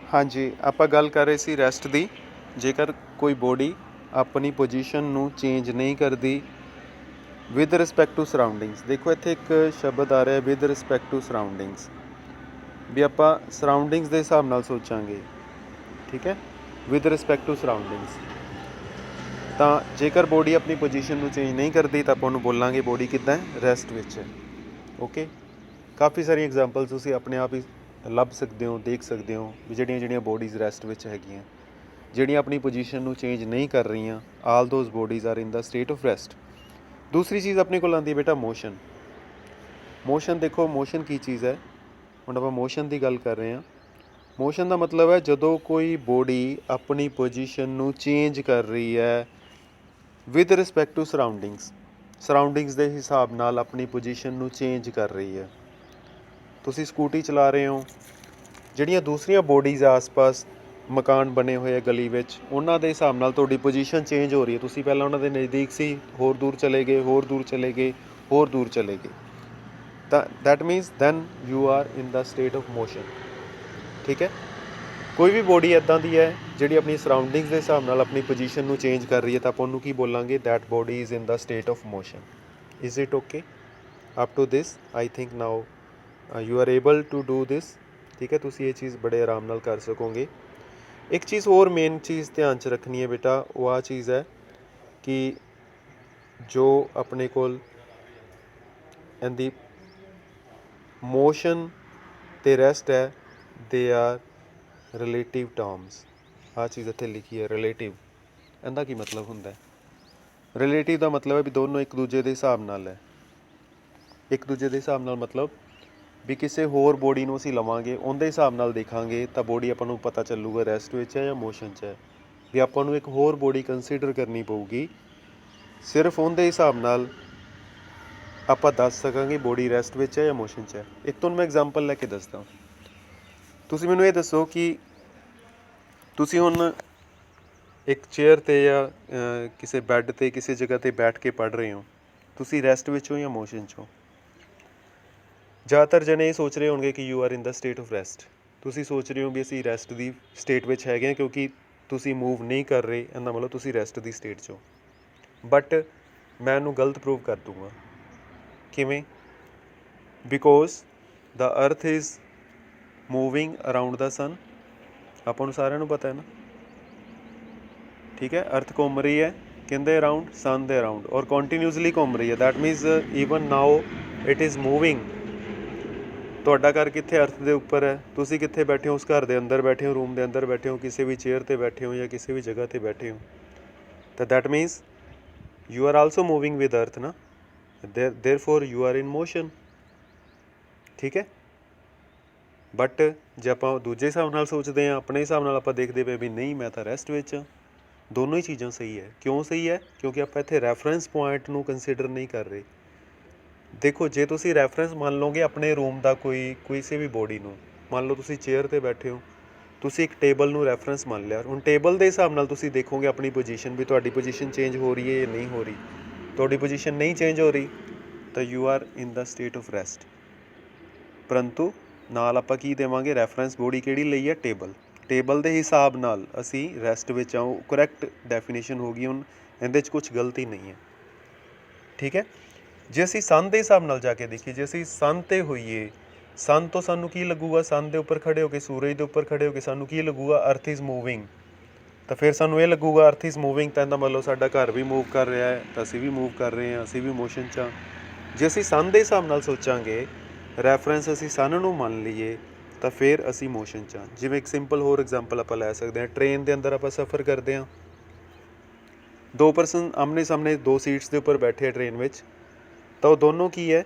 हाँ जी, ਆਪਾਂ ਗੱਲ ਕਰ ਰਹੇ ਸੀ ਰੈਸਟ ਦੀ। ਜੇਕਰ ਕੋਈ ਬੋਡੀ ਆਪਣੀ ਪੋਜੀਸ਼ਨ ਨੂੰ ਚੇਂਜ ਨਹੀਂ ਕਰਦੀ ਵਿਦ ਰਿਸਪੈਕਟ ਟੂ ਸਰਾਊਂਡਿੰਗਸ। ਦੇਖੋ ਇੱਥੇ ਇੱਕ ਸ਼ਬਦ ਆ ਰਿਹਾ ਵਿਦ ਰਿਸਪੈਕਟ ਟੂ ਸਰਾਊਂਡਿੰਗਸ, ਵੀ ਆਪਾਂ ਸਰਾਊਂਡਿੰਗਸ ਦੇ ਹਿਸਾਬ ਨਾਲ ਸੋਚਾਂਗੇ, ਠੀਕ ਹੈ, ਵਿਦ ਰਿਸਪੈਕਟ ਟੂ ਸਰਾਊਂਡਿੰਗਸ। ਤਾਂ ਜੇਕਰ ਬੋਡੀ ਆਪਣੀ ਪੋਜੀਸ਼ਨ ਨੂੰ ਚੇਂਜ ਨਹੀਂ ਕਰਦੀ ਤਾਂ ਆਪਾਂ ਉਹਨੂੰ ਬੋਲਾਂਗੇ ਬੋਡੀ ਕਿੱਦਾਂ ਹੈ, ਰੈਸਟ ਵਿੱਚ ਹੈ। ਓਕੇ, ਕਾਫੀ ਸਾਰੀਆਂ ਐਗਜ਼ਾਮਪਲਸ ਤੁਸੀਂ ਆਪਣੇ ਆਪ ਹੀ ਲੱਭ ਸਕਦੇ ਹੋ, ਦੇਖ ਸਕਦੇ ਹੋ ਵੀ ਜਿਹੜੀਆਂ ਬੋਡੀਜ਼ ਰੈਸਟ ਵਿੱਚ ਹੈਗੀਆਂ, ਜਿਹੜੀਆਂ ਆਪਣੀ ਪੋਜੀਸ਼ਨ ਨੂੰ ਚੇਂਜ ਨਹੀਂ ਕਰ ਰਹੀਆਂ, all those bodies are in the state of rest. ਦੂਸਰੀ ਚੀਜ਼ ਆਪਣੇ ਕੋਲ ਆਉਂਦੀ ਹੈ ਬੇਟਾ ਮੋਸ਼ਨ। ਮੋਸ਼ਨ ਦੇਖੋ, ਮੋਸ਼ਨ ਕੀ ਚੀਜ਼ ਹੈ। ਹੁਣ ਆਪਾਂ ਮੋਸ਼ਨ ਦੀ ਗੱਲ ਕਰ ਰਹੇ ਹਾਂ। ਮੋਸ਼ਨ ਦਾ ਮਤਲਬ ਹੈ ਜਦੋਂ ਕੋਈ ਬੋਡੀ ਆਪਣੀ ਪੋਜੀਸ਼ਨ ਨੂੰ ਚੇਂਜ ਕਰ ਰਹੀ ਹੈ with respect to surroundings, surroundings ਦੇ ਹਿਸਾਬ ਨਾਲ ਆਪਣੀ ਪੋਜੀਸ਼ਨ ਨੂੰ ਚੇਂਜ ਕਰ ਰਹੀ ਹੈ। ਤੁਸੀਂ ਸਕੂਟੀ ਚਲਾ ਰਹੇ ਹੋ, ਜਿਹੜੀਆਂ ਦੂਸਰੀਆਂ ਬੋਡੀਜ਼ ਆਸ-ਪਾਸ ਮਕਾਨ ਬਣੇ ਹੋਏ ਆ ਗਲੀ ਵਿੱਚ, ਉਹਨਾਂ ਦੇ ਹਿਸਾਬ ਨਾਲ ਤੁਹਾਡੀ ਪੋਜੀਸ਼ਨ ਚੇਂਜ ਹੋ ਰਹੀ ਹੈ। ਤੁਸੀਂ ਪਹਿਲਾਂ ਉਹਨਾਂ ਦੇ ਨਜ਼ਦੀਕ ਸੀ, ਹੋਰ ਦੂਰ ਚਲੇ ਗਏ, ਹੋਰ ਦੂਰ ਚਲੇ ਗਏ, ਹੋਰ ਦੂਰ ਚਲੇ ਗਏ, ਤਾਂ that means then you are in the state of motion. ਠੀਕ ਹੈ, ਕੋਈ ਵੀ ਬੋਡੀ ਇੱਦਾਂ ਦੀ ਹੈ ਜਿਹੜੀ ਆਪਣੀ ਸਰਾਊਂਡਿੰਗਸ ਦੇ ਹਿਸਾਬ ਨਾਲ ਆਪਣੀ ਪੋਜੀਸ਼ਨ ਨੂੰ ਚੇਂਜ ਕਰ ਰਹੀ ਹੈ, ਤਾਂ ਆਪਾਂ ਉਹਨੂੰ ਕੀ ਬੋਲਾਂਗੇ, that body is in the state of motion. Is it okay? Up to this I think now you are able to do this. ਠੀਕ ਹੈ, ਤੁਸੀਂ ਇਹ ਚੀਜ਼ ਬੜੇ ਆਰਾਮ ਨਾਲ ਕਰ ਸਕੋਗੇ। ਇੱਕ ਚੀਜ਼ ਹੋਰ ਮੇਨ ਚੀਜ਼ ਧਿਆਨ 'ਚ ਰੱਖਣੀ ਹੈ ਬੇਟਾ, ਉਹ ਆਹ ਚੀਜ਼ ਹੈ ਕਿ ਜੋ ਆਪਣੇ ਕੋਲ ਇਹਦੀ ਮੋਸ਼ਨ ਅਤੇ ਰੈਸਟ ਹੈ, ਦੇ ਆਰ ਰਿਲੇਟਿਵ ਟਰਮਸ। ਆਹ ਚੀਜ਼ ਇੱਥੇ ਲਿਖੀ ਹੈ, ਰਿਲੇਟਿਵ। ਇਹਦਾ ਕੀ ਮਤਲਬ ਹੁੰਦਾ? ਰਿਲੇਟਿਵ ਦਾ ਮਤਲਬ ਹੈ ਵੀ ਦੋਨੋਂ ਇੱਕ ਦੂਜੇ ਦੇ ਹਿਸਾਬ ਨਾਲ ਹੈ। ਇੱਕ ਦੂਜੇ ਦੇ ਹਿਸਾਬ ਨਾਲ ਮਤਲਬ ਵੀ ਕਿਸੇ ਹੋਰ ਬੋਡੀ ਨੂੰ ਅਸੀਂ ਲਵਾਂਗੇ, ਉਹਦੇ ਹਿਸਾਬ ਨਾਲ ਦੇਖਾਂਗੇ ਤਾਂ ਬੋਡੀ ਆਪਾਂ ਨੂੰ ਪਤਾ ਚੱਲੂਗਾ ਰੈਸਟ ਵਿੱਚ ਹੈ ਜਾਂ ਮੋਸ਼ਨ 'ਚ ਹੈ। ਵੀ ਆਪਾਂ ਨੂੰ ਇੱਕ ਹੋਰ ਬੋਡੀ ਕੰਸੀਡਰ ਕਰਨੀ ਪਊਗੀ, ਸਿਰਫ ਉਹਦੇ ਹਿਸਾਬ ਨਾਲ ਆਪਾਂ ਦੱਸ ਸਕਾਂਗੇ ਬੋਡੀ ਰੈਸਟ ਵਿੱਚ ਹੈ ਜਾਂ ਮੋਸ਼ਨ 'ਚ ਹੈ। ਇੱਕ ਤੁਹਾਨੂੰ ਮੈਂ ਐਗਜ਼ਾਮਪਲ ਲੈ ਕੇ ਦੱਸਦਾ। ਤੁਸੀਂ ਮੈਨੂੰ ਇਹ ਦੱਸੋ ਕਿ ਤੁਸੀਂ ਹੁਣ ਇੱਕ ਚੇਅਰ 'ਤੇ ਜਾਂ ਕਿਸੇ ਬੈੱਡ 'ਤੇ ਕਿਸੇ ਜਗ੍ਹਾ 'ਤੇ ਬੈਠ ਕੇ ਪੜ੍ਹ ਰਹੇ ਹੋ, ਤੁਸੀਂ ਰੈਸਟ ਵਿੱਚ ਹੋ ਜਾਂ ਮੋਸ਼ਨ 'ਚ ਹੋ? ਜ਼ਿਆਦਾਤਰ ਜਣੇ ਇਹ ਸੋਚ ਰਹੇ ਹੋਣਗੇ ਕਿ you are in the state of rest. ਤੁਸੀਂ ਸੋਚ ਰਹੇ ਹੋ ਵੀ ਅਸੀਂ ਰੈਸਟ ਦੀ ਸਟੇਟ ਵਿੱਚ ਹੈਗੇ ਹਾਂ, ਕਿਉਂਕਿ ਤੁਸੀਂ ਮੂਵ ਨਹੀਂ ਕਰ ਰਹੇ, ਇਹਦਾ ਮਤਲਬ ਤੁਸੀਂ ਰੈਸਟ ਦੀ ਸਟੇਟ 'ਚ ਹੋ। ਬਟ ਮੈਂ ਇਹਨੂੰ ਗਲਤ ਪ੍ਰੂਵ ਕਰ ਦੂੰਗਾ। ਕਿਵੇਂ? Because the earth is moving around the sun. ਆਪਾਂ ਨੂੰ ਸਾਰਿਆਂ ਨੂੰ ਪਤਾ ਹੈ ਨਾ, ਠੀਕ ਹੈ। ਅਰਥ ਘੁੰਮ ਰਹੀ ਹੈ ਕਿਹਦੇ ਅਰਾਊਂਡ? ਸਨ ਦੇ ਅਰਾਊਂਡ, ਔਰ ਕੰਟੀਨਿਊਸਲੀ ਘੁੰਮ ਰਹੀ ਹੈ। That means even now it is moving. ਤੁਹਾਡਾ ਘਰ ਕਿੱਥੇ? ਅਰਥ ਦੇ ਉੱਪਰ ਹੈ। ਤੁਸੀਂ ਕਿੱਥੇ ਬੈਠੇ ਹੋ? ਉਸ ਘਰ ਦੇ ਅੰਦਰ ਬੈਠੇ ਹੋ, ਰੂਮ ਦੇ ਅੰਦਰ ਬੈਠੇ ਹੋ, ਕਿਸੇ ਵੀ ਚੇਅਰ 'ਤੇ ਬੈਠੇ ਹੋ ਜਾਂ ਕਿਸੇ ਵੀ ਜਗ੍ਹਾ 'ਤੇ ਬੈਠੇ ਹੋ, ਤਾਂ that means you are also moving with ਅਰਥ ਨਾ, ਦੇਅਰਫੋਰ ਯੂ ਆਰ ਇਨ ਮੋਸ਼ਨ। ਠੀਕ ਹੈ। ਬਟ ਜੇ ਆਪਾਂ ਦੂਜੇ ਹਿਸਾਬ ਨਾਲ ਸੋਚਦੇ ਹਾਂ, ਆਪਣੇ ਹਿਸਾਬ ਨਾਲ ਆਪਾਂ ਦੇਖਦੇ ਪਏ ਵੀ ਨਹੀਂ ਮੈਂ ਤਾਂ ਰੈਸਟ ਵਿੱਚ ਹਾਂ। ਦੋਨੋਂ ਹੀ ਚੀਜ਼ਾਂ ਸਹੀ ਹੈ। ਕਿਉਂ ਸਹੀ ਹੈ? ਕਿਉਂਕਿ ਆਪਾਂ ਇੱਥੇ ਰੈਫਰੈਂਸ ਪੁਆਇੰਟ ਨੂੰ ਕੰਸੀਡਰ ਨਹੀਂ ਕਰ ਰਹੇ। ਦੇਖੋ, ਜੇ ਤੁਸੀਂ ਰੈਫਰੈਂਸ ਮੰਨ ਲਓਗੇ ਆਪਣੇ ਰੂਮ ਦਾ, ਕਿਸੇ ਵੀ ਬੋਡੀ ਨੂੰ, ਮੰਨ ਲਓ ਤੁਸੀਂ ਚੇਅਰ 'ਤੇ ਬੈਠੇ ਹੋ, ਤੁਸੀਂ ਇੱਕ ਟੇਬਲ ਨੂੰ ਰੈਫਰੈਂਸ ਮੰਨ ਲਿਆ। ਹੁਣ ਟੇਬਲ ਦੇ ਹਿਸਾਬ ਨਾਲ ਤੁਸੀਂ ਦੇਖੋਗੇ ਆਪਣੀ ਪੋਜੀਸ਼ਨ, ਵੀ ਤੁਹਾਡੀ ਪੋਜੀਸ਼ਨ ਚੇਂਜ ਹੋ ਰਹੀ ਹੈ ਜਾਂ ਨਹੀਂ ਹੋ ਰਹੀ। ਤੁਹਾਡੀ ਪੋਜੀਸ਼ਨ ਨਹੀਂ ਚੇਂਜ ਹੋ ਰਹੀ ਤਾਂ you are in the state of rest. ਪਰੰਤੂ ਨਾਲ ਆਪਾਂ ਕੀ ਦੇਵਾਂਗੇ? ਰੈਫਰੈਂਸ ਬੋਡੀ ਕਿਹੜੀ ਲਈ ਹੈ? ਟੇਬਲ। ਟੇਬਲ ਦੇ ਹਿਸਾਬ ਨਾਲ ਅਸੀਂ ਰੈਸਟ ਵਿੱਚ ਆਓ। ਕਰੈਕਟ ਡੈਫੀਨੇਸ਼ਨ ਹੋ ਗਈ। ਹੁਣ ਇਹਦੇ 'ਚ ਕੁਛ ਗਲਤੀ ਨਹੀਂ ਹੈ। ਠੀਕ ਹੈ। ਜੇ ਅਸੀਂ ਸਨ ਦੇ ਹਿਸਾਬ ਨਾਲ ਜਾ ਕੇ ਦੇਖੀਏ, ਜੇ ਅਸੀਂ ਸਨ 'ਤੇ ਹੋਈਏ, ਸਨ ਤੋਂ ਸਾਨੂੰ ਕੀ ਲੱਗੂਗਾ? ਸਨ ਦੇ ਉੱਪਰ ਖੜ੍ਹੇ ਹੋ ਕੇ, ਸੂਰਜ ਦੇ ਉੱਪਰ ਖੜ੍ਹੇ ਹੋ ਕੇ ਸਾਨੂੰ ਕੀ ਲੱਗੂਗਾ? ਅਰਥ ਇਜ਼ ਮੂਵਿੰਗ। ਤਾਂ ਫਿਰ ਸਾਨੂੰ ਇਹ ਲੱਗੂਗਾ ਅਰਥ ਇਜ਼ ਮੂਵਿੰਗ, ਤਾਂ ਇਹਦਾ ਮਤਲਬ ਸਾਡਾ ਘਰ ਵੀ ਮੂਵ ਕਰ ਰਿਹਾ ਹੈ, ਤਾਂ ਅਸੀਂ ਵੀ ਮੂਵ ਕਰ ਰਹੇ ਹਾਂ, ਅਸੀਂ ਵੀ ਮੋਸ਼ਨ 'ਚ ਹਾਂ। ਜੇ ਅਸੀਂ ਸਨ ਦੇ ਹਿਸਾਬ ਨਾਲ ਸੋਚਾਂਗੇ, ਰੈਫਰੈਂਸ ਅਸੀਂ ਸਨ ਨੂੰ ਮੰਨ ਲਈਏ, ਤਾਂ ਫਿਰ ਅਸੀਂ ਮੋਸ਼ਨ 'ਚ ਹਾਂ। ਜਿਵੇਂ ਇੱਕ ਸਿੰਪਲ ਹੋਰ ਐਗਜ਼ਾਮਪਲ ਆਪਾਂ ਲੈ ਸਕਦੇ ਹਾਂ। ਟ੍ਰੇਨ ਦੇ ਅੰਦਰ ਆਪਾਂ ਸਫ਼ਰ ਕਰਦੇ ਹਾਂ, ਦੋ ਪਰਸਨ ਆਮਣੇ ਸਾਹਮਣੇ ਦੋ ਸੀਟਸ ਦੇ ਉੱਪਰ ਬੈਠੇ ਆ ਟ੍ਰੇਨ ਵਿੱਚ, ਤਾਂ ਉਹ ਦੋਨੋਂ ਕੀ ਹੈ?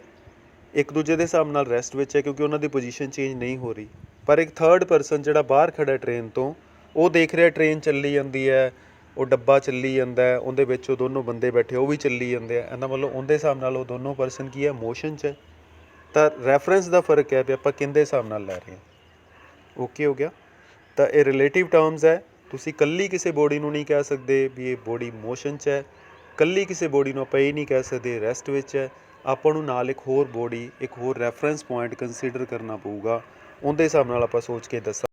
ਇੱਕ ਦੂਜੇ ਦੇ ਹਿਸਾਬ ਨਾਲ ਰੈਸਟ ਵਿੱਚ ਹੈ, ਕਿਉਂਕਿ ਉਹਨਾਂ ਦੀ ਪੋਜੀਸ਼ਨ ਚੇਂਜ ਨਹੀਂ ਹੋ ਰਹੀ। ਪਰ ਇੱਕ ਥਰਡ ਪਰਸਨ ਜਿਹੜਾ ਬਾਹਰ ਖੜ੍ਹਾ ਟ੍ਰੇਨ ਤੋਂ, ਉਹ ਦੇਖ ਰਿਹਾ ਟ੍ਰੇਨ ਚੱਲੀ ਜਾਂਦੀ ਹੈ, ਉਹ ਡੱਬਾ ਚੱਲੀ ਜਾਂਦਾ ਹੈ, ਉਹਦੇ ਵਿੱਚ ਉਹ ਦੋਨੋਂ ਬੰਦੇ ਬੈਠੇ ਉਹ ਵੀ ਚੱਲੀ ਜਾਂਦੇ ਆ। ਇਹਦਾ ਮਤਲਬ ਉਹਦੇ ਹਿਸਾਬ ਨਾਲ ਉਹ ਦੋਨੋਂ ਪਰਸਨ ਕੀ ਹੈ? ਮੋਸ਼ਨ 'ਚ ਹੈ। ਤਾਂ ਰੈਫਰੈਂਸ ਦਾ ਫਰਕ ਹੈ ਵੀ ਆਪਾਂ ਕਿਹਦੇ ਹਿਸਾਬ ਨਾਲ ਲੈ ਰਹੇ ਹਾਂ। ਓਕੇ ਹੋ ਗਿਆ? ਤਾਂ ਇਹ ਰਿਲੇਟਿਵ ਟਰਮਸ ਹੈ। ਤੁਸੀਂ ਇਕੱਲੀ ਕਿਸੇ ਬੋਡੀ ਨੂੰ ਨਹੀਂ ਕਹਿ ਸਕਦੇ ਵੀ ਇਹ ਬੋਡੀ ਮੋਸ਼ਨ 'ਚ ਹੈ, ਇਕੱਲੀ ਕਿਸੇ ਬੋਡੀ ਨੂੰ ਆਪਾਂ ਇਹ ਨਹੀਂ ਕਹਿ ਸਕਦੇ ਰੈਸਟ ਵਿੱਚ ਹੈ। ਆਪਾਂ ਨੂੰ ਨਾਲ ਇੱਕ ਹੋਰ ਬੋਡੀ, ਇੱਕ ਹੋਰ ਰੈਫਰੈਂਸ ਪੁਆਇੰਟ ਕੰਸੀਡਰ ਕਰਨਾ ਪਊਗਾ। ਉਹਦੇ ਹਿਸਾਬ ਨਾਲ ਆਪਾਂ ਸੋਚ ਕੇ ਦੱਸਾਂ।